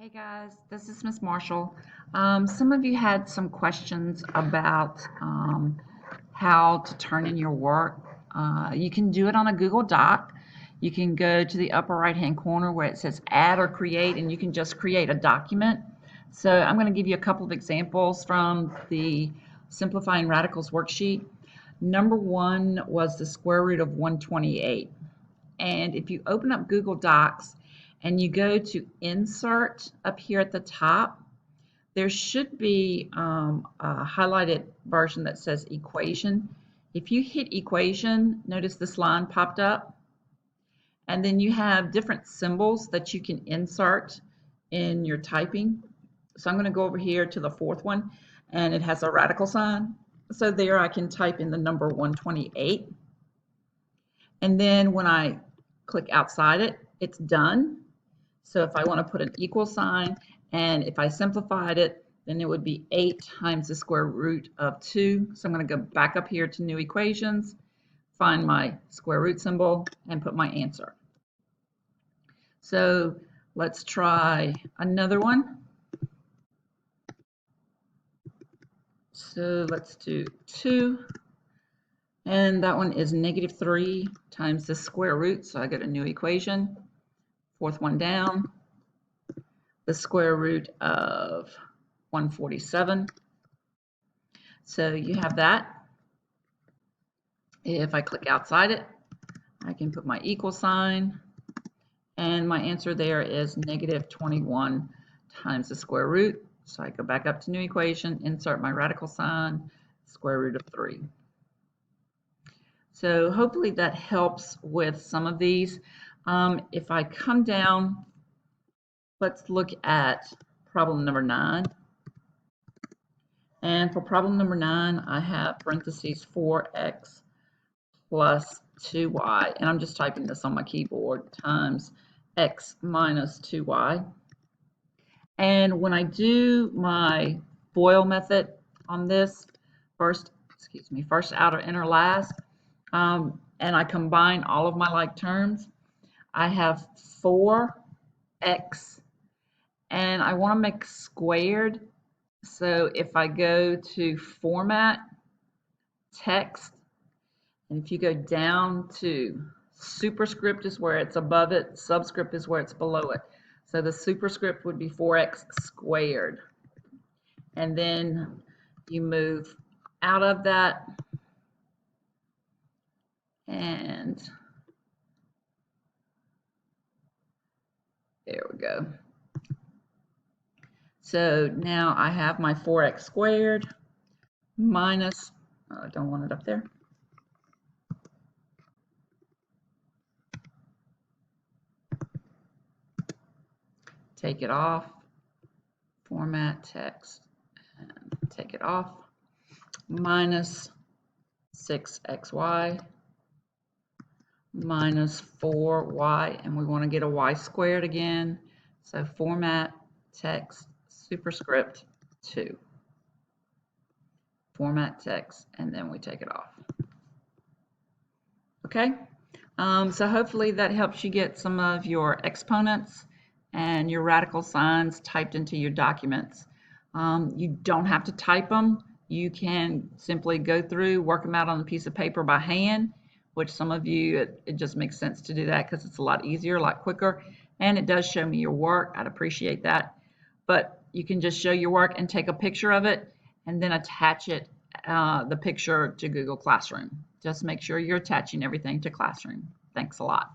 Hey guys, this is Miss Marshall. Some of you had some questions about how to turn in your work. You can do it on a Google Doc. You can go to the upper right hand corner where it says add or create, and you can just create a document. So I'm going to give you a couple of examples from the Simplifying Radicals worksheet. Number one was the square root of 128. And if you open up Google Docs and you go to Insert up here at the top, there should be a highlighted version that says Equation. If you hit Equation, notice this line popped up, and then you have different symbols that you can insert in your typing. So I'm going to go over here to the fourth one, and it has a radical sign. So there I can type in the number 128. And then when I click outside it, it's done. So if I want to put an equal sign, and if I simplified it, then it would be 8 times the square root of 2. So I'm going to go back up here to New Equations, find my square root symbol, and put my answer. So let's try another one. So let's do 2. And that one is -3 times the square root. So I get a new equation. Fourth one down, the square root of 147. So you have that. If I click outside it, I can put my equal sign, and my answer there is -21 times the square root. So I go back up to New Equation, insert my radical sign, square root of 3. So hopefully that helps with some of these. If I come down, let's look at problem number 9. And for problem number 9, I have parentheses 4x plus 2y, and I'm just typing this on my keyboard, times x minus 2y. And when I do my FOIL method on this, first outer, inner, last, and I combine all of my like terms, I have 4x, and I want to make squared. So if I go to Format, Text, and if you go down to superscript is where it's above it, subscript is where it's below it. So the superscript would be 4x squared. And then you move out of that, and there we go. So now I have my 4x squared minus, I don't want it up there. Take it off, format text, and take it off, minus 6xy minus 4y, and we want to get a y squared again. So format text superscript 2. Format text, and then we take it off. Okay, so hopefully that helps you get some of your exponents and your radical signs typed into your documents. You don't have to type them. You can simply go through, work them out on a piece of paper by hand, which some of you, it just makes sense to do that because it's a lot easier, a lot quicker, and it does show me your work. I'd appreciate that. But you can just show your work and take a picture of it and then attach it, the picture, to Google Classroom. Just make sure you're attaching everything to Classroom. Thanks a lot.